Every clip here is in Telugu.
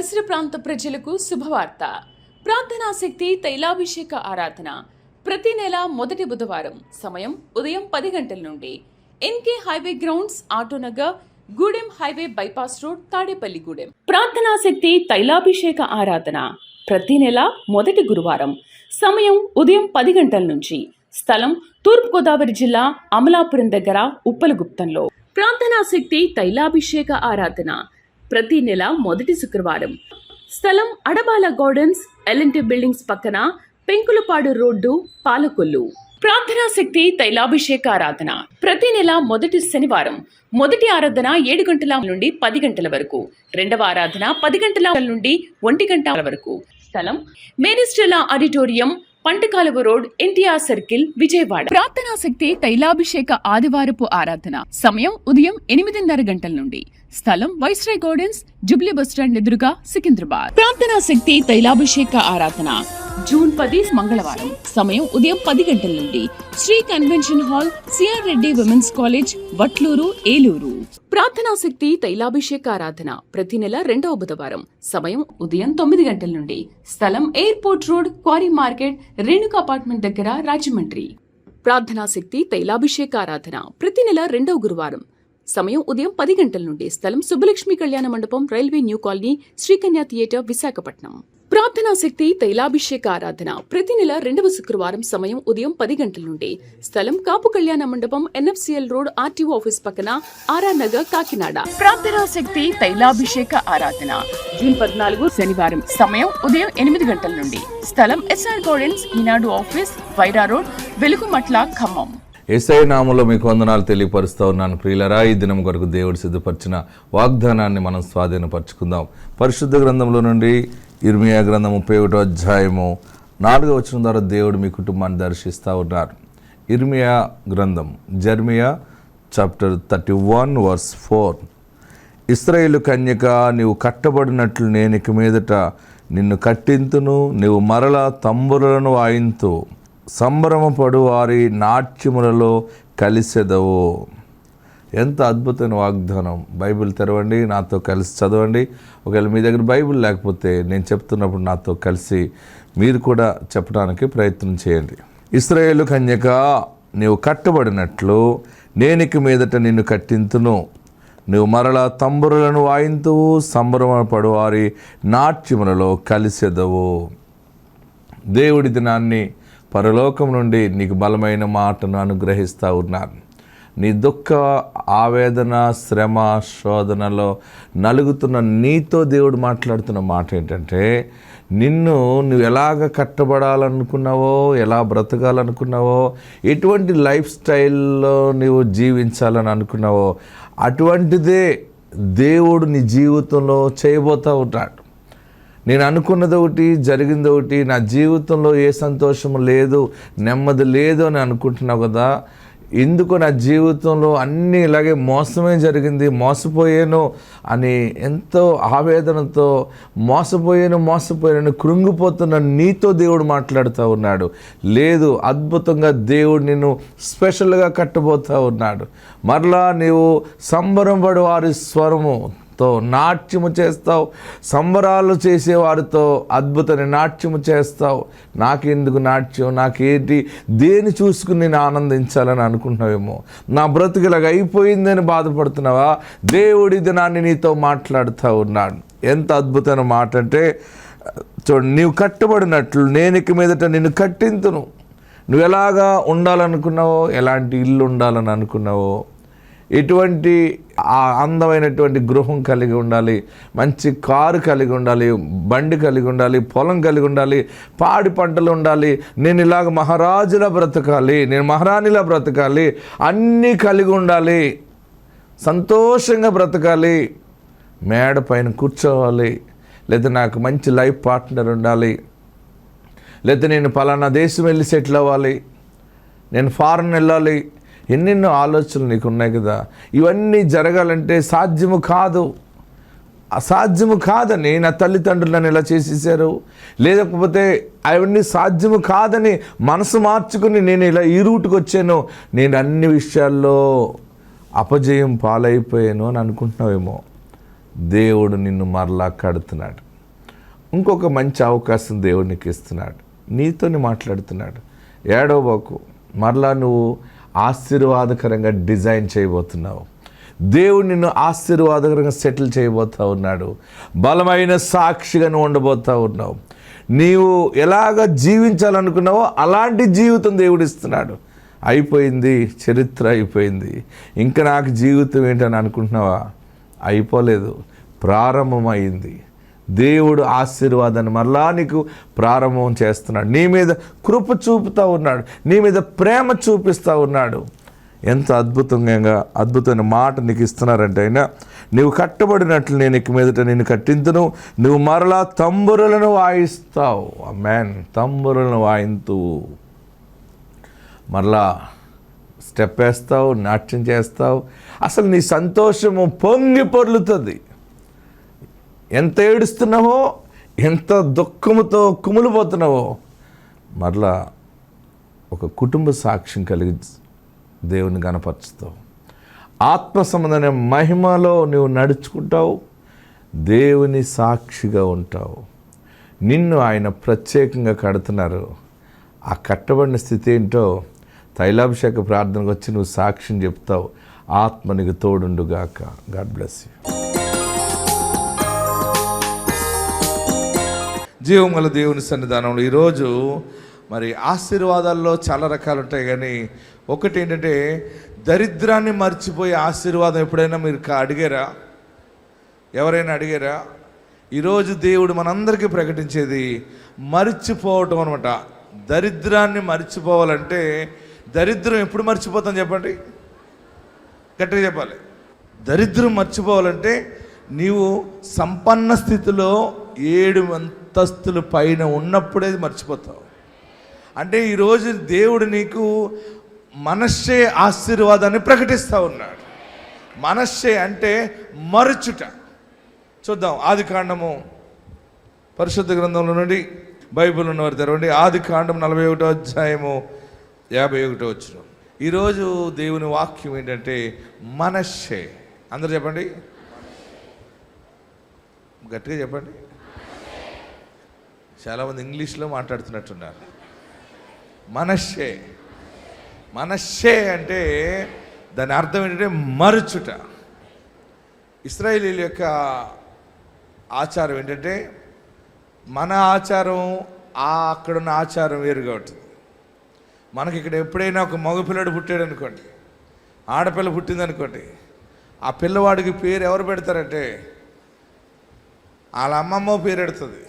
పరిసర ప్రాంత ప్రజలకు శుభవార్త. ప్రార్థనా శక్తి తైలాభిషేక ఆరాధన ప్రతి నెల మొదటి బుధవారం. సమయం ఉదయం 10 గంటల నుండి. NK highway grounds, Autonagar, Gudem highway bypass road, Tadepalligudem. ప్రార్థనా శక్తి తైలాభిషేక ఆరాధన ప్రతి నెల మొదటి గురువారం. సమయం ఉదయం 10 గంటల నుంచి. స్థలం తూర్పుగోదావరి జిల్లా అమలాపురం దగ్గర ఉప్పలగుప్తంలో. ప్రార్థనా శక్తి తైలాభిషేక ఆరాధన ప్రతి నెల మొదటి శుక్రవారం. స్థలం అడబాల గార్డెన్స్, ఎల్ఎన్టీ బిల్డింగ్స్ పక్కన, పెంకులపాడు రోడ్డు, పాలకొల్లు. ప్రార్థనా శక్తి తైలాభిషేక ఆరాధన ప్రతి నెల మొదటి శనివారం. మొదటి ఆరాధన 7 గంటల నుండి 10 గంటల వరకు. రెండవ ఆరాధన 10 గంటల నుండి 1 గంట వరకు. స్థలం మేరిస్టెల్లా auditorium, పంటకాలువ road, NTR circle, Vijayawada. ప్రార్థనా శక్తి తైలాభిషేక ఆదివారపు ఆరాధన సమయం ఉదయం 8:30 గంటల నుండి. స్థలం వైస్రాయ్ గార్డెన్స్, జుబ్లీ బస్టాండ్ ఎదురుగా, సికింద్రాబాద్. ప్రార్థనా శక్తి తైలాభిషేక ఆరాధన జూన్ 10 మంగళవారం. సమయం ఉదయం 10 గంటల నుండి. Sri convention hall, CR Reddy women's college, Vatluru, Eluru. ప్రార్థనా శక్తి తైలాభిషేక ఆరాధన ప్రతి నెల 2వ బుధవారం. సమయం ఉదయం 9 గంటల నుండి. స్థలం airport road, quarry market, Renuka apartment దగ్గర, రాజమండ్రి. ప్రార్థనా శక్తి తైలాభిషేక ఆరాధన ప్రతి నెల 2వ గురువారం. సమయం ఉదయం 10 గంటల నుండి. స్థలం సుబ్బలక్ష్మి కళ్యాణ మండపం, railway new colony, Sri Kanya theatre, Visakhapatnam. ప్రార్థనా శక్తి తైలాభిషేక ఆరాధన ప్రతి నెల 2వ శుక్రవారం. సమయం ఉదయం 10 గంటల నుండి. స్థలం కాపు కళ్యాణ మండపం, ఎన్ఎఫ్సిఎల్ రోడ్, ఆర్టీఓ ఆఫీస్ పక్కన, ఆర్ఆర్ నగర్, కాకినాడ. ప్రార్థనా శక్తి తైలాభిషేక ఆరాధన జూన్ 14 శనివారం. సమయం ఉదయం 8 గంటల నుండి. స్థలం ఎస్ఆర్ గార్డెన్స్, ఈనాడు ఆఫీస్, వైరా రోడ్, వెలుగుమట్ల, ఖమ్మం. యేసయ్య నామములో మీకు వందనాలు తెలియపరుస్తూ ఉన్నాను. ప్రియులరా, ఈ దినం కొరకు దేవుడు సిద్ధపరిచిన వాగ్దానాన్ని మనం స్వాధీనపరచుకుందాం. పరిశుద్ధ గ్రంథంలో నుండి ఇర్మియా గ్రంథం 31వ అధ్యాయము 4వ వచనం ద్వారా దేవుడు మీ కుటుంబాన్ని దర్శిస్తూ ఉన్నారు. ఇర్మియా గ్రంథం, జెర్మియా చాప్టర్ 31 వర్స్ 4. ఇశ్రాయేలు కన్యక, నీవు కట్టబడినట్లు నేను ఇక మీదట నిన్ను కట్టింతును, నీవు మరలా తంబురలను వాయింతు, సంబరమపడు వారి నాట్యములలో కలిసెదవు. ఎంత అద్భుతమైన వాగ్దానం. బైబిల్ తెరవండి, నాతో కలిసి చదవండి. ఒకవేళ మీ దగ్గర బైబిల్ లేకపోతే నేను చెప్తున్నప్పుడు నాతో కలిసి మీరు కూడా చెప్పడానికి ప్రయత్నం చేయండి. ఇశ్రాయేలు కన్యక, నీవు కట్టబడినట్లు నేనిక మీదట నిన్ను కట్టింతును, నువ్వు మరలా తంబురులను వాయింతువు, సంబరమపడు వారి నాట్యములలో కలిసెదవు. దేవుడి దినాన్ని పరలోకం నుండి నీకు బలమైన మాటను అనుగ్రహిస్తూ ఉన్నాను. నీ దుఃఖ, ఆవేదన, శ్రమ, శోధనలో నలుగుతున్న నీతో దేవుడు మాట్లాడుతున్న మాట ఏంటంటే, నువ్వు ఎలాగ కట్టబడాలనుకున్నావో, ఎలా బ్రతకాలనుకున్నావో, ఎటువంటి లైఫ్ స్టైల్లో నువ్వు జీవించాలని అనుకున్నావో అటువంటిదే దేవుడు నీ జీవితంలో చేయబోతూ ఉంటాడు. నేను అనుకున్నది ఒకటి, జరిగింది ఒకటి, నా జీవితంలో ఏ సంతోషం లేదు, నెమ్మది లేదు అని అనుకుంటున్నావు కదా. ఎందుకో నా జీవితంలో అన్నీ ఇలాగే మోసమే జరిగింది, మోసపోయాను అని ఎంతో ఆవేదనతో మోసపోయాను కృంగిపోతున్న నీతో దేవుడు మాట్లాడుతూ ఉన్నాడు. లేదు, అద్భుతంగా దేవుడు నిన్ను స్పెషల్గా కట్టబోతూ ఉన్నాడు. మరలా నీవు సంబరపడు వారి స్వరముతో నాట్యము చేస్తావు, సంబరాలు చేసేవారితో అద్భుతమైన నాట్యము చేస్తావు. నాకెందుకు నాట్యం, నాకేంటి, దేని చూసుకుని నేను ఆనందించాలని అనుకుంటున్నావేమో. నా బ్రతుకులాగ అయిపోయిందని బాధపడుతున్నావా? దేవుడి దినాన్ని నీతో మాట్లాడుతూ ఉన్నాడు. ఎంత అద్భుతమైన మాట అంటే, చూడండి, నీవు కట్టబడినట్లు నేను ఇక మీదట నిన్ను కట్టింతును. నువ్వు ఎలాగా ఉండాలనుకున్నావో, ఎలాంటి ఇల్లు ఉండాలని అనుకున్నావో, ఎటువంటి అందమైనటువంటి గృహం కలిగి ఉండాలి, మంచి కారు కలిగి ఉండాలి, బండి కలిగి ఉండాలి, పొలం కలిగి ఉండాలి, పాడి పంటలు ఉండాలి, నేను ఇలాగ మహారాజులా బ్రతకాలి, నేను మహారాణిలా బ్రతకాలి, అన్నీ కలిగి ఉండాలి, సంతోషంగా బ్రతకాలి, మేడ పైన కూర్చోవాలి, లేదా నాకు మంచి లైఫ్ పార్ట్నర్ ఉండాలి, లేదా నేను పలానా దేశం వెళ్ళి సెటిల్ అవ్వాలి, నేను ఫారెన్ వెళ్ళాలి, ఎన్నెన్నో ఆలోచనలు నీకు ఉన్నాయి కదా. ఇవన్నీ జరగాలంటే సాధ్యము కాదు, అసాధ్యము కాదని నా తల్లిదండ్రులు నన్ను ఇలా చేసేసారు, లేకపోతే అవన్నీ సాధ్యము కాదని మనసు మార్చుకుని నేను ఇలా ఈ రూటుకు వచ్చాను, నేను అన్ని విషయాల్లో అపజయం పాలైపోయాను అని అనుకుంటున్నావేమో. దేవుడు నిన్ను మరలా కడుతున్నాడు. ఇంకొక మంచి అవకాశం దేవుడు నీకు ఇస్తున్నాడు, నీతోని మాట్లాడుతున్నాడు. ఏడవబాకు, మరలా నువ్వు ఆశీర్వాదకరంగా డిజైన్ చేయబోతున్నావు. దేవుడు నిన్ను ఆశీర్వాదకరంగా సెటిల్ చేయబోతూ ఉన్నాడు. బలమైన సాక్షిగా నువ్వు ఉండబోతూ ఉన్నావు. నీవు ఎలాగ జీవించాలనుకున్నావో అలాంటి జీవితం దేవుడు ఇస్తున్నాడు. అయిపోయింది, చరిత్ర అయిపోయింది, ఇంకా నాకు జీవితం ఏంటని అనుకుంటున్నావా? అయిపోలేదు, ప్రారంభమైంది. దేవుడు ఆశీర్వాదాన్ని మరలా నీకు ప్రారంభం చేస్తున్నాడు. నీ మీద కృప చూపుతూ ఉన్నాడు, నీ మీద ప్రేమ చూపిస్తూ ఉన్నాడు. ఎంత అద్భుతమైన మాట నీకు ఇస్తున్నారంటే, అయినా నువ్వు కట్టబడినట్లు నేను ఇక మీదట నిన్ను కట్టింతును, నువ్వు మరలా తంబురులను వాయిస్తావు. ఆమేన్. తంబురులను వాయింతూ మరలా స్టెప్ వేస్తావు, నాట్యం చేస్తావు. అసలు నీ సంతోషము పొంగి పొర్లుతుంది. ఎంత ఏడుస్తున్నావో, ఎంత దుఃఖముతో కుమిలిపోతున్నావో, మరలా ఒక కుటుంబ సాక్ష్యం కలిగి దేవుని గణపరుచుతావు. ఆత్మ సంబంధమైన మహిమలో నువ్వు నడుచుకుంటావు, దేవుని సాక్షిగా ఉంటావు. నిన్ను ఆయన ప్రత్యేకంగా కడుతున్నారు. ఆ కట్టబడిన స్థితి ఏంటో తైలాభిషేక ప్రార్థనకు వచ్చి నువ్వు సాక్ష్యం చెప్తావు. ఆత్మ నీకు తోడుండుగాక. God bless you. జీవం గల దేవుని సన్నిధానంలో ఈరోజు మరి ఆశీర్వాదాల్లో చాలా రకాలు ఉంటాయి, కానీ ఒకటి ఏంటంటే దరిద్రాన్ని మర్చిపోయే ఆశీర్వాదం. ఎప్పుడైనా మీరు అడిగారా? ఎవరైనా అడిగారా? ఈరోజు దేవుడు మనందరికీ ప్రకటించేది మర్చిపోవటం అనమాట. దరిద్రాన్ని మర్చిపోవాలంటే, దరిద్రం ఎప్పుడు మర్చిపోతాం చెప్పండి, గట్టిగా చెప్పాలి. దరిద్రం మర్చిపోవాలంటే నీవు సంపన్న స్థితిలో 7 అంతస్తుల పైన ఉన్నప్పుడే మర్చిపోతావు. అంటే ఈరోజు దేవుడు నీకు మనష్షే ఆశీర్వాదాన్ని ప్రకటిస్తూ ఉన్నాడు. మనష్షే అంటే మరుచుట. చూద్దాం, ఆదికాండము పరిశుద్ధ గ్రంథంలో నుండి బైబిల్ ఉన్నవారు తెరవండి. ఆదికాండం 41వ అధ్యాయము 51వ వచనం. ఈరోజు దేవుని వాక్యం ఏంటంటే మనష్షే. అందరూ చెప్పండి, గట్టిగా చెప్పండి. చాలామంది ఇంగ్లీష్లో మాట్లాడుతున్నట్టున్నారు. మనష్షే. మనష్షే అంటే దాని అర్థం ఏంటంటే మరుచుట. ఇశ్రాయేలీయుల యొక్క ఆచారం ఏంటంటే, మన ఆచారం అక్కడున్న ఆచారం వేరుగా ఉంటుంది. మనకి ఇక్కడ ఎప్పుడైనా ఒక మగపిల్లడు పుట్టాడు అనుకోండి, ఆడపిల్ల పుట్టిందనుకోండి, ఆ పిల్లవాడికి పేరు ఎవరు పెడతారంటే వాళ్ళ అమ్మమ్మ పేరు పెడుతుంది,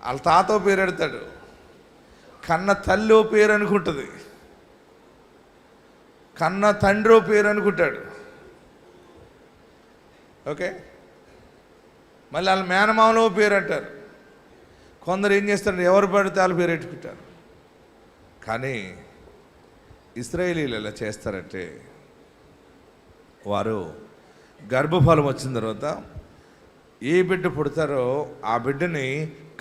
వాళ్ళ తాతో పేరు పెడతాడు, కన్న తల్లో పేరు అనుకుంటుంది, కన్న తండ్రో పేరు అనుకుంటాడు. ఓకే, మళ్ళీ వాళ్ళ మేనమామలో పేరు అంటారు. కొందరు ఏం చేస్తారు, ఎవరు పడితే వాళ్ళ పేరు పెట్టుకుంటారు. కానీ ఇశ్రాయేలీయులు ఎలా చేస్తారంటే, వారు గర్భఫలం వచ్చిన తర్వాత ఏ బిడ్డ పుడతారో ఆ బిడ్డని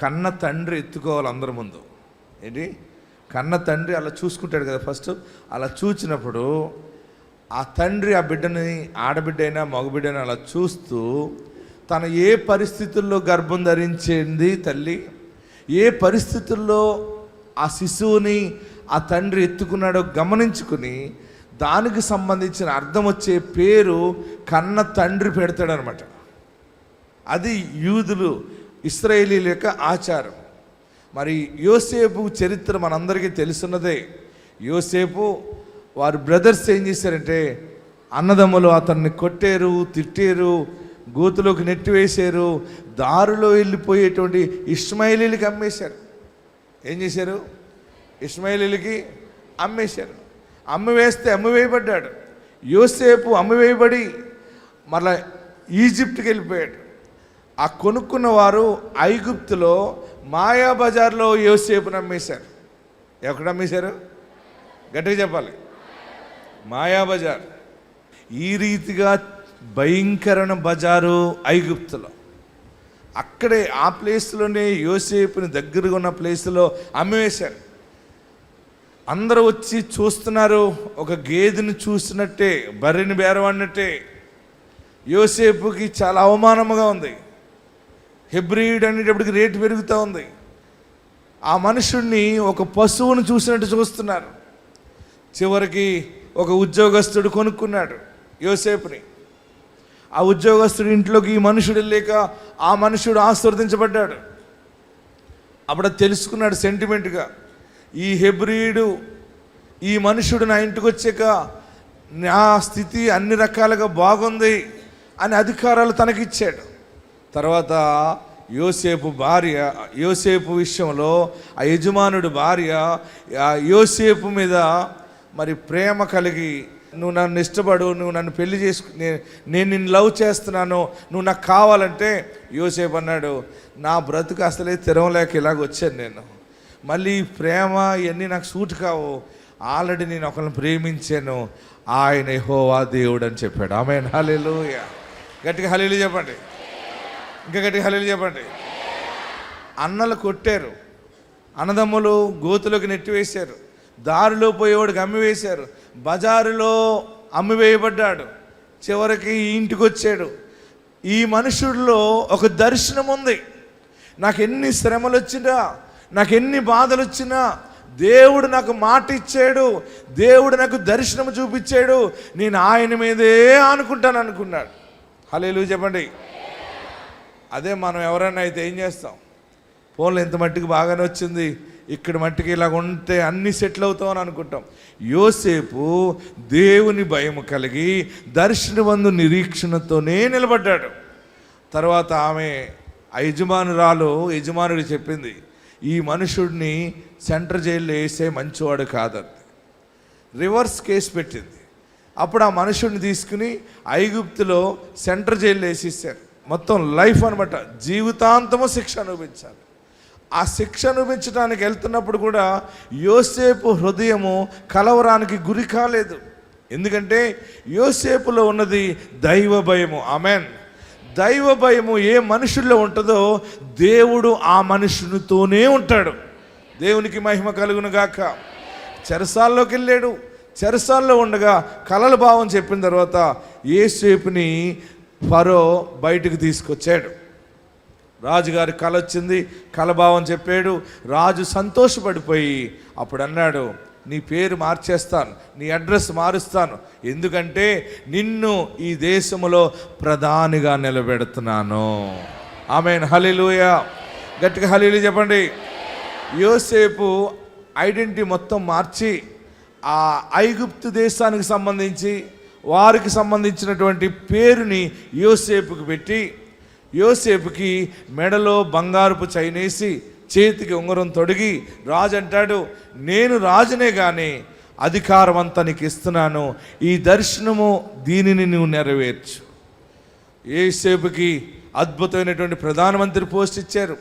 కన్న తండ్రి ఎత్తుకోవాలి అందరి ముందు. ఏంటి, కన్న తండ్రి అలా చూసుకుంటాడు కదా ఫస్ట్. అలా చూసినప్పుడు ఆ తండ్రి ఆ బిడ్డని, ఆడబిడ్డ అయినా మగబిడ్డైనా అలా చూస్తూ, తను ఏ పరిస్థితుల్లో గర్భం ధరించింది తల్లి, ఏ పరిస్థితుల్లో ఆ శిశువుని ఆ తండ్రి ఎత్తుకున్నాడో గమనించుకుని దానికి సంబంధించిన అర్థం వచ్చే పేరు కన్న తండ్రి పెడతాడనమాట. అది యూదులు, ఇశ్రాయేలీయుల యొక్క ఆచారం. మరి యోసేపు చరిత్ర మనందరికీ తెలుసున్నదే. యోసేపు వారి బ్రదర్స్ ఏం చేశారంటే, అన్నదమ్ములు అతన్ని కొట్టారు, తిట్టారు, గోతులోకి నెట్టివేశారు, దారిలో వెళ్ళిపోయేటువంటి ఇష్మాయేలీలకి అమ్మేశారు. ఏం చేశారు? ఇష్మాయేలీలకి అమ్మేశారు. అమ్మివేయబడ్డాడు యోసేపు. అమ్మివేయబడి మరలా ఈజిప్ట్కి వెళ్ళిపోయాడు. ఆ కొనుక్కున్న వారు ఐగుప్తులో మాయా బజార్లో యోసేపుని అమ్మేశారు. ఎక్కడ అమ్మేశారు? గట్టిగా చెప్పాలి. మాయా బజార్. ఈ రీతిగా భయంకరమైన బజారు ఐగుప్తులో. అక్కడే ఆ ప్లేస్లోనే యోసేపుని దగ్గరగా ఉన్న ప్లేస్లో అమ్మివేశారు. అందరూ వచ్చి చూస్తున్నారు. ఒక గేదెని చూసినట్టే, బర్రెని బేరవాడినట్టే. యోసేపుకి చాలా అవమానముగా ఉంది. హెబ్రీడ్ అనేటప్పటికి రేటు పెరుగుతూ ఉంది. ఆ మనుషుణ్ణి ఒక పశువును చూసినట్టు చూస్తున్నారు. చివరికి ఒక ఉద్యోగస్తుడు కొనుక్కున్నాడు యోసేపుని. ఆ ఉద్యోగస్తుడి ఇంట్లోకి ఈ మనుషుడు వెళ్ళాక ఆ మనుషుడు ఆశీర్వదించబడ్డాడు. అప్పుడు తెలుసుకున్నాడు సెంటిమెంట్గా, ఈ హెబ్రీడు ఈ మనుషుడు నా ఇంటికి వచ్చాక నా స్థితి అన్ని రకాలుగా బాగుంది అని అధికారాలు తనకిచ్చాడు. తర్వాత యోసేపు విషయంలో ఆ యజమానుడి భార్య యోసేపు మీద మరి ప్రేమ కలిగి, నువ్వు నన్ను ఇష్టపడు, నువ్వు నన్ను పెళ్లి నేను నిన్ను లవ్ చేస్తున్నాను, నువ్వు నాకు కావాలంటే యోసేపు అన్నాడు, నా బ్రతుకు అసలే తిరగలేక ఇలాగ వచ్చాను నేను, మళ్ళీ ప్రేమ ఇవన్నీ నాకు సూట్ కావు, ఆల్రెడీ నేను ఒకరిని ప్రేమించాను, ఆయన యెహోవా దేవుడు అని చెప్పాడు. ఆమేన్, హల్లెలూయా. గట్టిగా హల్లెలూయా చెప్పండి, ఇంకా గట్టిగా హల్లెలూయా చెప్పండి. అన్నలు కొట్టారు, అన్నదమ్ములు గోతులోకి నెట్టివేశారు, దారిలో పోయేవాడికి అమ్మివేశారు, బజారులో అమ్మివేయబడ్డాడు, చివరికి ఈ ఇంటికి వచ్చాడు. ఈ మనుషుల్లో ఒక దర్శనం ఉంది. నాకు ఎన్ని శ్రమలు వచ్చినా, నాకు ఎన్ని బాధలు వచ్చినా దేవుడు నాకు మాట ఇచ్చాడు, దేవుడు నాకు దర్శనం చూపించాడు, నేను ఆయన మీదే అనుకుంటాను అనుకున్నాడు. హల్లెలూయా చెప్పండి. అదే మనం ఎవరైనా అయితే ఏం చేస్తాం, ఫోన్లో ఇంత మట్టికి బాగానే వచ్చింది, ఇక్కడ మట్టికి ఇలాగ ఉంటే అన్నీ సెటిల్ అవుతామని అనుకుంటాం. యోసేపు దేవుని భయం కలిగి దర్శనమందు నిరీక్షణతోనే నిలబడ్డాడు. తర్వాత ఆమె యజమానుడికి చెప్పింది, ఈ మనుషుడిని సెంట్రల్ జైల్లో వేసే మంచివాడు కాదని. రివర్స్ కేసు పెట్టింది. అప్పుడు ఆ మనుషుడిని తీసుకుని ఐగుప్తులో సెంట్రల్ జైల్లో వేసేసారు. మొత్తం లైఫ్ అనమాట, జీవితాంతము శిక్ష అనుభవించాలి. ఆ శిక్ష అనుభవించడానికి వెళ్తున్నప్పుడు కూడా యోసేపు హృదయము కలవరానికి గురి కాలేదు. ఎందుకంటే యోసేపులో ఉన్నది దైవ భయము. ఆమెన్. దైవ భయము ఏ మనుషుల్లో ఉంటుందో దేవుడు ఆ మనుషునితోనే ఉంటాడు. దేవునికి మహిమ కలుగును గాక. చెరసాల్లోకి వెళ్ళాడు. చెరసాల్లో ఉండగా కలల భావం చెప్పిన తర్వాత యోసేపుని ఫరో బయటకు తీసుకొచ్చాడు. రాజుగారి కల వచ్చింది, కలభావం చెప్పాడు. రాజు సంతోషపడిపోయి అప్పుడు అన్నాడు, నీ పేరు మార్చేస్తాను, నీ అడ్రస్ మారుస్తాను, ఎందుకంటే నిన్ను ఈ దేశములో ప్రధానిగా నిలబెడుతున్నాను. ఆమేన్, హల్లెలూయా. గట్టిగా హల్లెలూయా చెప్పండి. యోసేపు ఐడెంటిటీ మొత్తం మార్చి ఆ ఐగుప్తు దేశానికి సంబంధించి వారికి సంబంధించినటువంటి పేరుని యోసేపుకి పెట్టి, యోసేపుకి మెడలో బంగారపు చైనేసి చేతికి ఉంగరం తొడిగి రాజు అంటాడు, నేను రాజునే కానీ అధికారం అంతా నీకు ఇస్తున్నాను, ఈ దర్శనము దీనిని నువ్వు నెరవేర్చు. యోసేపుకి అద్భుతమైనటువంటి ప్రధానమంత్రి పోస్ట్ ఇచ్చారు.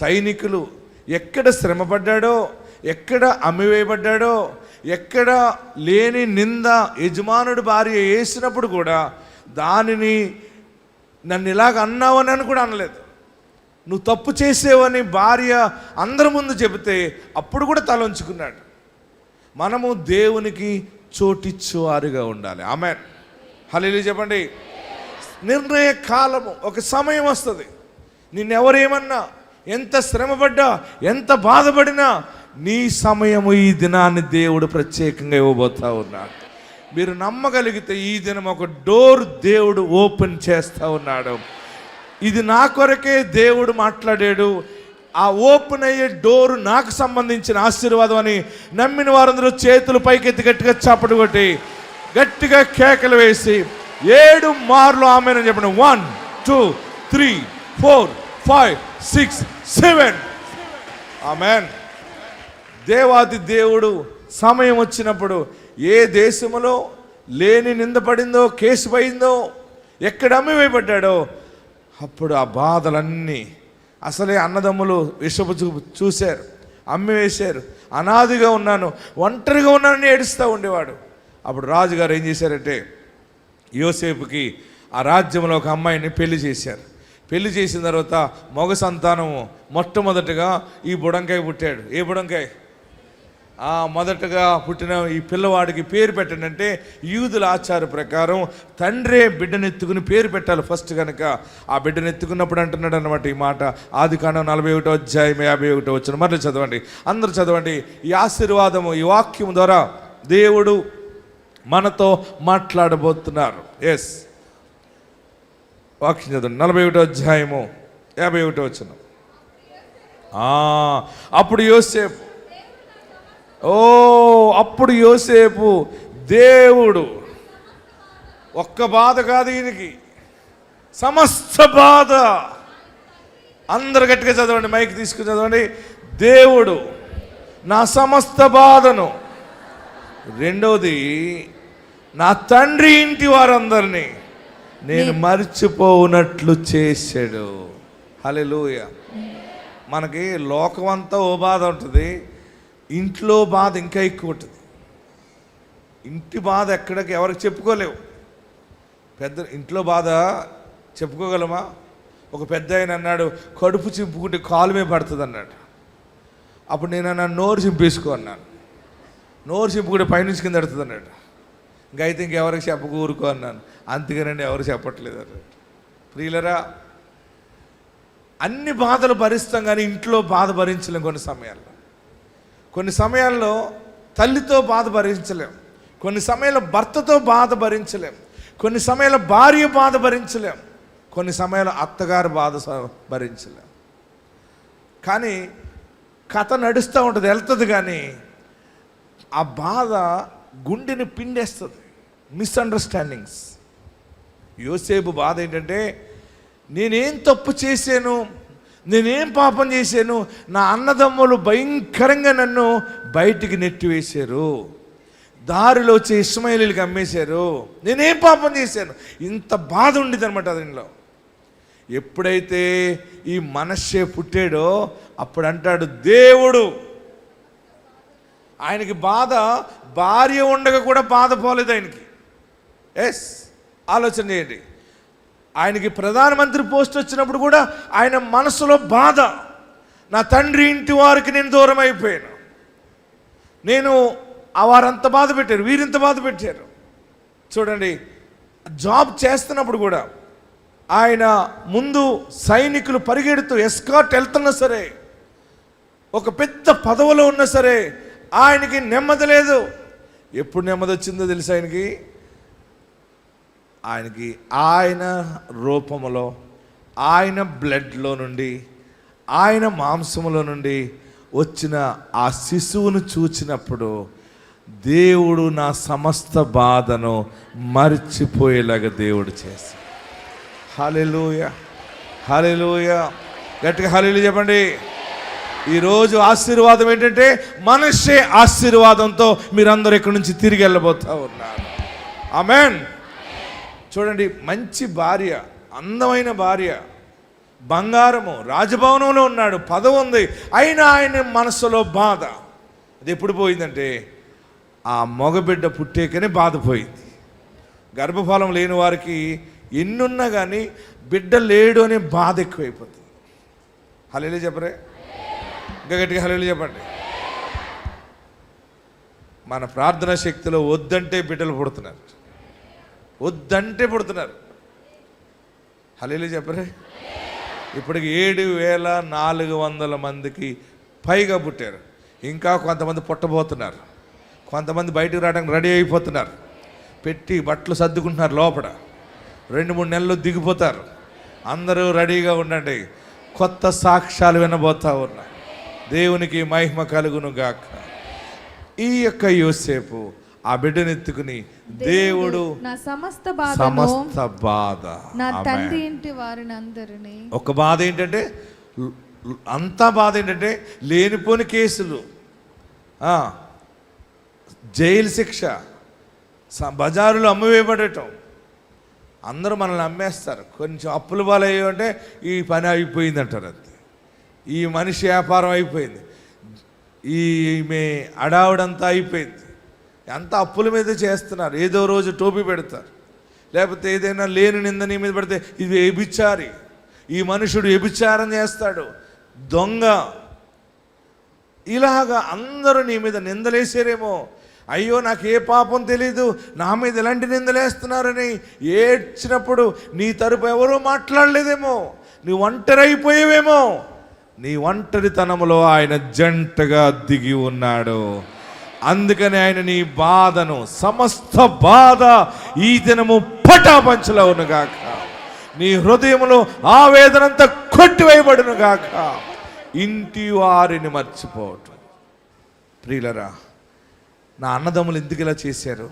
సైనికులు ఎక్కడ శ్రమపడ్డాడో, ఎక్కడ అమ్మివేయబడ్డాడో, ఎక్కడ లేని నింద యజమానుడి భార్య వేసినప్పుడు కూడా దానిని నన్ను ఇలాగ అన్నావని కూడా అనలేదు. నువ్వు తప్పు చేసేవని భార్య అందరి ముందు చెబితే అప్పుడు కూడా తలంచుకున్నాడు. మనము దేవునికి చోటిచ్చువారుగా ఉండాలి. ఆమేన్, హల్లెలూయా చెప్పండి. నిర్ణయ కాలము, ఒక సమయం వస్తుంది. నిన్నెవరేమన్నా, ఎంత శ్రమపడ్డా, ఎంత బాధపడినా నీ సమయము ఈ దినాన్ని దేవుడు ప్రత్యేకంగా ఇవ్వబోతా ఉన్నాడు. మీరు నమ్మగలిగితే ఈ దినం ఒక డోర్ దేవుడు ఓపెన్ చేస్తూ ఉన్నాడు. ఇది నా కొరకే దేవుడు మాట్లాడాడు. ఆ ఓపెన్ అయ్యే డోరు నాకు సంబంధించిన ఆశీర్వాదం అని నమ్మిన వారందరూ చేతులు పైకెత్తి గట్టిగా చప్పటి కొట్టి గట్టిగా కేకలు వేసి 7 మార్లు ఆమేన్ అని చెప్పండి. 1 2 3 4 5 6 7 ఆమేన్. దేవాది దేవుడు సమయం వచ్చినప్పుడు ఏ దేశంలో లేని నిందపడిందో, కేసు పోయిందో, ఎక్కడ అమ్మివేయబడ్డాడో అప్పుడు ఆ బాధలన్నీ, అసలే అన్నదమ్ములు విషపు చూశారు, అమ్మివేశారు, అనాదిగా ఉన్నాను, ఒంటరిగా ఉన్నానని ఏడుస్తూ ఉండేవాడు. అప్పుడు రాజుగారు ఏం చేశారంటే యోసేపుకి ఆ రాజ్యంలో ఒక అమ్మాయిని పెళ్లి చేశారు. పెళ్లి చేసిన తర్వాత మగ సంతానము మొట్టమొదటిగా ఈ బుడంకాయ పుట్టాడు. ఏ బుడంకాయ? మొదటగా పుట్టిన ఈ పిల్లవాడికి పేరు పెట్టండి. యూదుల ఆచార ప్రకారం తండ్రే బిడ్డనెత్తుకుని పేరు పెట్టాలి ఫస్ట్. కనుక ఆ బిడ్డనెత్తుకున్నప్పుడు అంటున్నాడు అనమాట ఈ మాట. ఆదికాండం 41వ అధ్యాయం 51వ వచనం. మరలా చదవండి, అందరూ చదవండి. ఈ ఆశీర్వాదము, ఈ వాక్యం ద్వారా దేవుడు మనతో మాట్లాడబోతున్నారు. ఎస్, వాక్యం చదవండి. 41వ అధ్యాయము 51వ వచనం. అప్పుడు యోసేపు అప్పుడు యోసేపు దేవుడు, ఒక్క బాధ కాదు ఈయనకి, సమస్త బాధ. అందరు గట్టిగా చదవండి, మైక్ తీసుకుని చదవండి. దేవుడు నా సమస్త బాధను, రెండవది నా తండ్రి ఇంటి వారందరినీ నేను మర్చిపోనట్లు చేశాడు. హల్లెలూయా. మనకి లోకమంతా ఓ బాధ ఉంటుంది, ఇంట్లో బాధ ఇంకా ఎక్కువ ఉంటుంది. ఇంటి బాధ ఎవరికి చెప్పుకోలేవు. ఇంట్లో బాధ చెప్పుకోగలమా? ఒక పెద్ద ఆయన అన్నాడు, కడుపు చింపుకుంటే కాలు మీద పడుతుంది అన్నాడు. అప్పుడు నేను అన్నాను, నోరు చింపేసుకో అన్నాను. నోరు చింపుకుంటే పైనుంచి కింద పడుతుంది అన్నాడు. ఇంకైతే ఇంకెవరికి చెప్పకూరుకో అన్నాను. అంతేగానండి, ఎవరు చెప్పట్లేదు అన్నాడు. ప్రియులరా, అన్ని బాధలు భరిస్తాం కానీ ఇంట్లో బాధ భరించలేం. కొన్ని సమయాల్లో తల్లితో బాధ భరించలేం, కొన్ని సమయాల్లో భర్తతో బాధ భరించలేం, కొన్ని సమయాల్లో భార్య బాధ భరించలేం, కొన్ని సమయాల్లో అత్తగారు బాధ భరించలేం. కానీ కథ నడుస్తూ ఉంటుంది, వెళ్తుంది. కానీ ఆ బాధ గుండెని పిండేస్తుంది. మిస్అండర్స్టాండింగ్స్. యోసేపు బాధ ఏంటంటే, నేనేం తప్పు చేశాను, నేనేం పాపం చేశాను, నా అన్నదమ్ములు భయంకరంగా నన్ను బయటికి నెట్టివేశారు, దారిలో వచ్చి ఇష్మాయేలీయులకు అమ్మేశారు, నేనేం పాపం చేశాను, ఇంత బాధ ఉండేది అనమాట దీనిలో. ఎప్పుడైతే ఈ మనష్షే పుట్టాడో అప్పుడు అంటాడు, దేవుడు ఆయనకి బాధ, భార్య ఉండగా కూడా బాధ పోలేదు ఆయనకి. ఎస్, ఆలోచన చేయండి. ఆయనకి ప్రధానమంత్రి పోస్ట్ వచ్చినప్పుడు కూడా ఆయన మనసులో బాధ, నా తండ్రి ఇంటి వారికి నేను దూరం అయిపోయాను, నేను వారంత బాధ పెట్టారు, వీరింత బాధ పెట్టారు. చూడండి, జాబ్ చేస్తున్నప్పుడు కూడా ఆయన ముందు సైనికులు పరిగెడుతూ ఎస్కార్ట్ వెళ్తున్నా సరే, ఒక పెద్ద పదవిలో ఉన్నా సరే ఆయనకి నెమ్మది లేదు. ఎప్పుడు నెమ్మది వచ్చిందో తెలుసు ఆయనకి ఆయన రూపములో, ఆయన బ్లడ్లో నుండి, ఆయన మాంసములో నుండి వచ్చిన ఆ శిశువును చూచినప్పుడు దేవుడు నా సమస్త బాధను మర్చిపోయేలాగా దేవుడు చేశాడు. హల్లెలూయా, హల్లెలూయా. గట్టిగా హల్లెలూయా చెప్పండి. ఈరోజు ఆశీర్వాదం ఏంటంటే, మనష్షే ఆశీర్వాదంతో మీరందరూ ఇక్కడి నుంచి తిరిగి వెళ్ళబోతూ ఉన్నారు. ఆమేన్. చూడండి, మంచి భార్య, అందమైన భార్య, బంగారము, రాజభవనంలో ఉన్నాడు, పదవి ఉంది, అయినా ఆయన మనసులో బాధ. అది ఎప్పుడు పోయిందంటే, ఆ మగబిడ్డ పుట్టేకనే బాధ పోయింది. గర్భఫలం లేని వారికి ఎన్నున్నా కానీ బిడ్డ లేడు అనే బాధ ఎక్కువైపోతుంది. హల్లెలూయా చెప్పరే, ఇంకా గట్టిగా హల్లెలూయా చెప్పండి. మన ప్రార్థనా శక్తిలో వద్దంటే బిడ్డలు పుడుతున్నారు, వద్దంటే పుడుతున్నారు. హల్లెలూయా చెప్పరే. ఇప్పటికి 7,400 మందికి పైగా పుట్టారు. ఇంకా కొంతమంది పుట్టబోతున్నారు, కొంతమంది బయటకు రావడానికి రెడీ అయిపోతున్నారు, పెట్టి బట్టలు సర్దుకుంటున్నారు, లోపల 2-3 నెలలు దిగిపోతారు. అందరూ రెడీగా ఉండండి, కొత్త సాక్ష్యాలు వినబోతా ఉన్నా. దేవునికి మహిమ కలుగును గాక. ఈ యొక్క యోసేపు ఆ బిడ్డనెత్తుకుని, దేవుడు నా సమస్త బాధ, నా తండ్రి ఇంటి వారిని అందరినీ. ఒక బాధ ఏంటంటే, అంతా బాధ ఏంటంటే, లేనిపోని కేసులు, జైలు శిక్ష, బజారులో అమ్మివేయబడటం. అందరూ మనల్ని అమ్మేస్తారు. కొంచెం అప్పుల పాలయ్యంటే ఈ పని అయిపోయింది అంటారు, అంతే. ఈ మనిషి వ్యాపారం అయిపోయింది, ఈమె అడావుడంతా అయిపోయింది. అంతా అప్పుల మీద చేస్తున్నారు. ఏదో రోజు టోపీ పెడతారు, లేకపోతే ఏదైనా లేని నింద నీ మీద పెడితే ఇది వ్యభిచారి, ఈ మనుషుడు వ్యభిచారం చేస్తాడు, దొంగ, ఇలాగా అందరూ నీ మీద నిందలేసారేమో, అయ్యో నాకు ఏ పాపం తెలీదు, నా మీద ఎలాంటి నిందలేస్తున్నారని ఏడ్చినప్పుడు నీ తరపు ఎవరూ మాట్లాడలేదేమో, నీ ఒంటరి అయిపోయేవేమో. నీ ఒంటరితనంలో ఆయన జంటగా దిగి ఉన్నాడు. అందుకని ఆయన నీ బాధను, సమస్త బాధ ఈ దినము పటాపంచలవును గాక. నీ హృదయంలో ఆవేదనంతా కొట్టివేయబడును గాక. ఇంటి వారిని మర్చిపోవటం. ప్రియులరా, నా అన్నదమ్ములు ఎందుకు ఇలా చేశారు,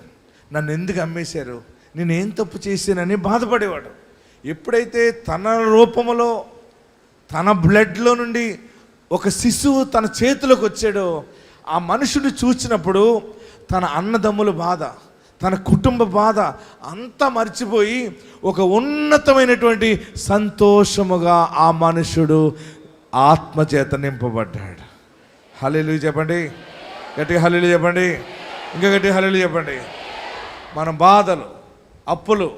నన్ను ఎందుకు అమ్మేశారు, నేనేం తప్పు చేశానని బాధపడేవాడు. ఎప్పుడైతే తన రూపంలో, తన బ్లడ్లో నుండి ఒక శిశువు తన చేతిలోకి వచ్చాడో, ఆ మనుషుని చూసినప్పుడు తన అన్నదమ్ముల బాధ, తన కుటుంబ బాధ అంతా మర్చిపోయి ఒక ఉన్నతమైనటువంటి సంతోషముగా ఆ మనుషుడు ఆత్మచేత నింపబడ్డాడు. హల్లెలూయా చెప్పండి, గట్టిగా హల్లెలూయా చెప్పండి, ఇంకా గట్టిగా హల్లెలూయా చెప్పండి. మన బాధలు, అప్పులు,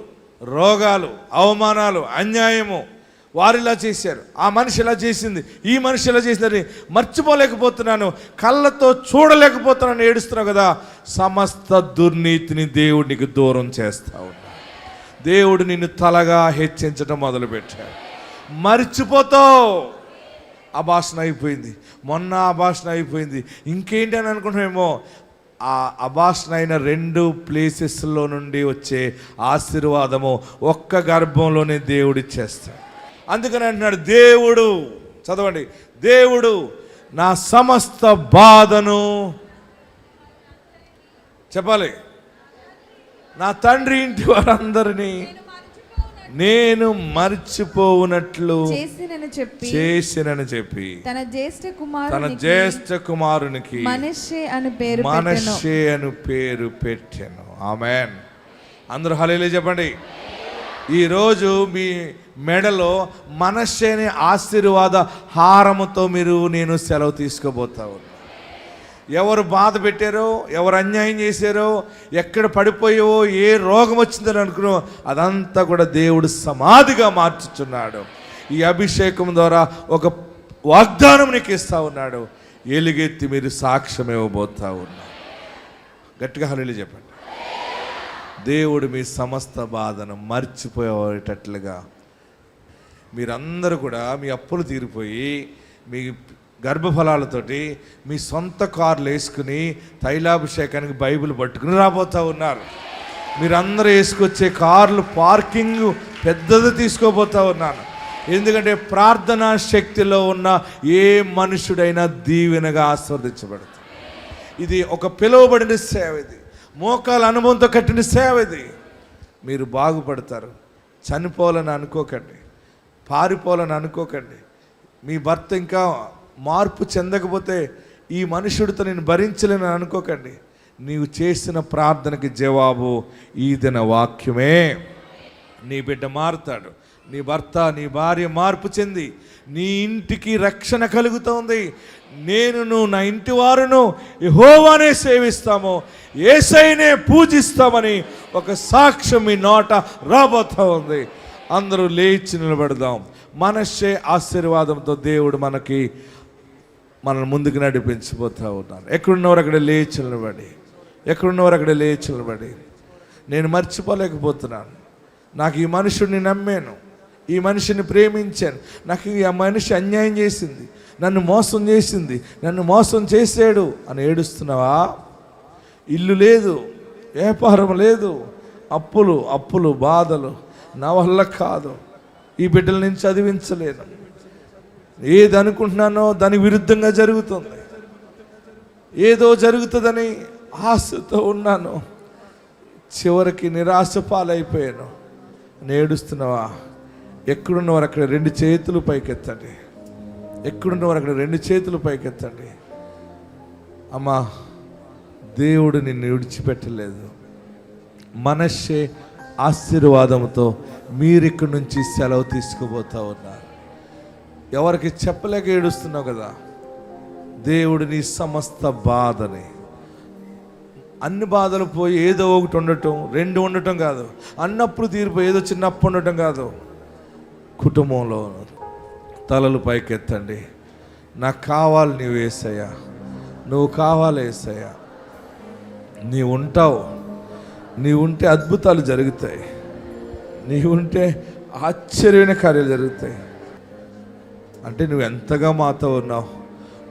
రోగాలు, అవమానాలు, అన్యాయము, వారు ఇలా చేశారు, ఆ మనిషి ఇలా చేసింది, ఈ మనిషి ఇలా చేసిందని మర్చిపోలేకపోతున్నాను, కళ్ళతో చూడలేకపోతున్నాను, ఏడుస్తున్నావు కదా. సమస్త దుర్నీతిని దేవుడు నీకు దూరం చేస్తా ఉన్నాడు. దేవుడు నిన్ను తలగా హెచ్చించడం మొదలుపెట్టాడు. మర్చిపోతావు. అభాషణ అయిపోయింది, మొన్న అభాషణ అయిపోయింది, ఇంకేంటి అని అనుకుంటామేమో. ఆ అభాషణ అయిన 2 ప్లేసెస్లో నుండి వచ్చే ఆశీర్వాదము ఒక్క గర్భంలోనే దేవుడు ఇచ్చేస్తాడు. అందుకని అంటున్నాడు దేవుడు, చదవండి, దేవుడు నా సమస్త బాధను, చెప్పాలి, నా తండ్రి ఇంటి వారందరినీ నేను మర్చిపోవునట్లు చేసినని చెప్పి తన జ్యేష్ఠ కుమారునికి మనష్షే అను పేరు పెట్టెను. ఆమేన్. అందరూ హల్లెలూయా చెప్పండి. ఈరోజు మీ మెడలో మనష్షే అనే ఆశీర్వాద హారముతో నేను సెలవు తీసుకోబోతా ఉన్నా. ఎవరు బాధ పెట్టారో, ఎవరు అన్యాయం చేశారో, ఎక్కడ పడిపోయావో, ఏ రోగం వచ్చిందని అనుకున్నావో, అదంతా కూడా దేవుడు సమాధిగా మార్చుచున్నాడు. ఈ అభిషేకం ద్వారా ఒక వాగ్దానం నీకు ఇస్తా ఉన్నాడు. ఎలుగెత్తి మీరు సాక్ష్యం ఇవ్వబోతా ఉన్నారు. గట్టిగా హల్లెలూయా చెప్పండి. దేవుడు మీ సమస్త బాధను మర్చిపోయేటట్లుగా, మీరందరూ కూడా మీ అప్పులు తీరిపోయి, మీ గర్భఫలాలతోటి మీ సొంత కార్లు వేసుకుని తైలాభిషేకానికి బైబిల్ పట్టుకుని రాబోతూ ఉన్నారు. మీరందరూ వేసుకొచ్చే కార్లు పార్కింగ్ పెద్దది తీసుకోబోతూ ఉన్నాను. ఎందుకంటే ప్రార్థనా శక్తిలో ఉన్న ఏ మనుషుడైనా దీవెనగా ఆస్వాదించబడుతుంది. ఇది ఒక పిలువబడిన సేవ, ఇది మోకాల అనుభవంతో కట్టిన సేవ. ఇది మీరు బాగుపడతారు. చనిపోవాలని అనుకోకండి, పారిపోవాలని అనుకోకండి. మీ భర్త ఇంకా మార్పు చెందకపోతే ఈ మనుషుడితో నేను భరించలేనని అనుకోకండి. నీవు చేసిన ప్రార్థనకి జవాబు ఈ దిన వాక్యమే. నీ బిడ్డ మారుతాడు, నీ భర్త, నీ భార్య మార్పు చెంది నీ ఇంటికి రక్షణ కలుగుతోంది. నేను నా ఇంటి వారును యెహోవానే సేవిస్తాము, యేసయ్యనే పూజిస్తామని ఒక సాక్ష్యం మీ నోట రాబోతా ఉంది. అందరూ లేచి నిలబడదాం. మనష్షే ఆశీర్వాదంతో దేవుడు మనల్ని ముందుకు నడిపించిపోతూ ఉన్నాను. ఎక్కడున్నవారు అక్కడ లేచి నిలబడి, ఎక్కడున్నవారు అక్కడ లేచి నిలబడి, నేను మర్చిపోలేకపోతున్నాను. నాకు ఈ మనుషుడిని నమ్మాను, ఈ మనిషిని ప్రేమించాను, నాకు ఈ మనిషి అన్యాయం చేసింది, నన్ను మోసం చేసింది, నన్ను మోసం చేసాడు అని ఏడుస్తున్నావా? ఇల్లు లేదు, వ్యాపారం లేదు, అప్పులు బాధలు, నా వల్ల కాదు, ఈ బిడ్డల నుంచి చదివించలేను, ఏది అనుకుంటున్నానో దానికి విరుద్ధంగా జరుగుతుంది, ఏదో జరుగుతుందని ఆశతో ఉన్నాను, చివరికి నిరాశ పాలైపోయాను, నేడుస్తున్నావా? ఎక్కడున్నవారు అక్కడ 2 చేతులు పైకెత్తండి. ఎక్కడున్నవారు అక్కడ 2 చేతులు పైకెత్తండి. అమ్మా, దేవుడు నిన్ను విడిచిపెట్టలేదు. మనష్షే ఆశీర్వాదంతో మీరు ఇక్కడి నుంచి సెలవు తీసుకుపోతా ఉన్నారు. ఎవరికి చెప్పలేక ఏడుస్తున్నావు కదా. దేవుడు నీ సమస్త బాధని, అన్ని బాధలు పోయి ఏదో ఒకటి ఉండటం, 2 ఉండటం కాదు, అన్నప్పుడు తీరిపోయి ఏదో చిన్న అప్పు ఉండటం కాదు. కుటుంబంలో తలలు పైకెత్తండి. నాకు కావాలి నీవు యేసయ్యా, నువ్వు కావాలి యేసయ్య. నీవు ఉంటావు. నీవు ఉంటే అద్భుతాలు జరుగుతాయి. నీవు ఉంటే ఆశ్చర్యమైన కార్యాలు జరుగుతాయి. అంటే నువ్వు ఎంతగా మాతో ఉన్నావు.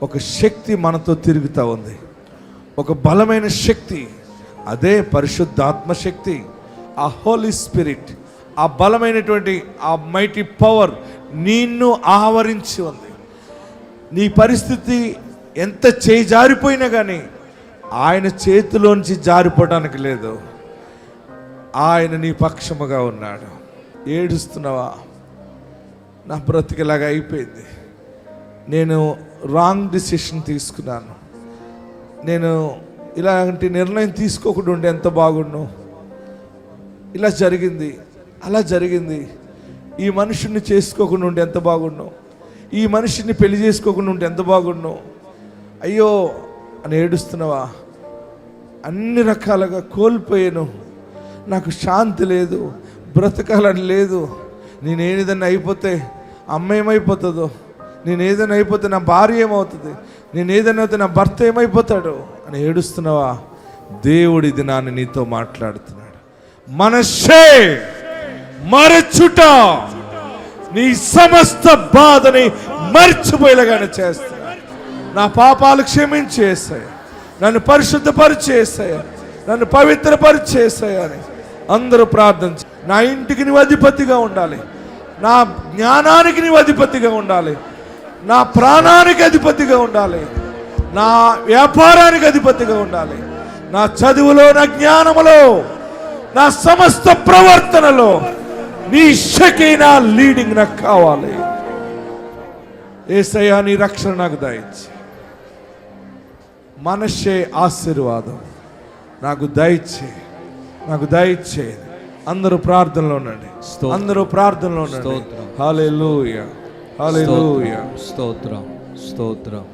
ఒక శక్తి మనతో తిరుగుతూ ఉంది, ఒక బలమైన శక్తి. అదే పరిశుద్ధాత్మ శక్తి, ఆ హోలీ స్పిరిట్, ఆ బలమైనటువంటి ఆ మైటీ పవర్ నిన్ను ఆవరించి ఉంది. నీ పరిస్థితి ఎంత చేయి జారిపోయినా కానీ ఆయన చేతిలోంచి జారిపోవడానికి లేదు. ఆయన నీ పక్షముగా ఉన్నాడు. ఏడుస్తున్నావా? నా బ్రతికిలాగా అయిపోయింది, నేను రాంగ్ డిసిషన్ తీసుకున్నాను, నేను ఇలాంటి నిర్ణయం తీసుకోకుండా ఉంటే ఎంత బాగుండు, ఇలా జరిగింది, అలా జరిగింది, ఈ మనుషుని చేసుకోకుండా ఉంటే ఎంత బాగుండు, ఈ మనిషిని పెళ్లి చేసుకోకుండా ఉంటే ఎంత బాగుండు, అయ్యో అని ఏడుస్తున్నావా? అన్ని రకాలుగా కోల్పోయాను, నాకు శాంతి లేదు, బ్రతకాలని లేదు, నేను ఏదైనా అయిపోతే అమ్మ ఏమైపోతుందో, నేను ఏదైనా అయిపోతే నా భార్య ఏమవుతుంది, నేను ఏదైనా అయితే నా భర్త ఏమైపోతాడు అని ఏడుస్తున్నావా? దేవుడు ఇది నాన్న నీతో మాట్లాడుతున్నాడు. మనస్సే మరచుట నీ సమస్త బాధని మర్చిపోయేలాగానే చేస్తున్నాడు. నా పాపాలు క్షమించేసాయి, నన్ను పరిశుద్ధపరిచేసాయి, నన్ను పవిత్రపరిచేసాయి అని అందరూ ప్రార్థన. నా ఇంటికి నీవు అధిపతిగా ఉండాలి, నా జ్ఞానానికి నీవు అధిపతిగా ఉండాలి, నా ప్రాణానికి అధిపతిగా ఉండాలి, నా వ్యాపారానికి అధిపతిగా ఉండాలి, నా చదువులో, నా జ్ఞానములో, నా సమస్త ప్రవర్తనలో నీ షకీనా లీడింగ్ నాకు కావాలి. యేసయ్యా నీ రక్షణ నాకు దయచి, మనస్సే ఆశీర్వాదం నాకు దయచే, నాకు దయచే. అందరూ ప్రార్థనలో ఉండండి, అందరూ ప్రార్థనలో ఉండండి. హల్లెలూయా, హల్లెలూయా. స్తోత్రం, స్తోత్రం.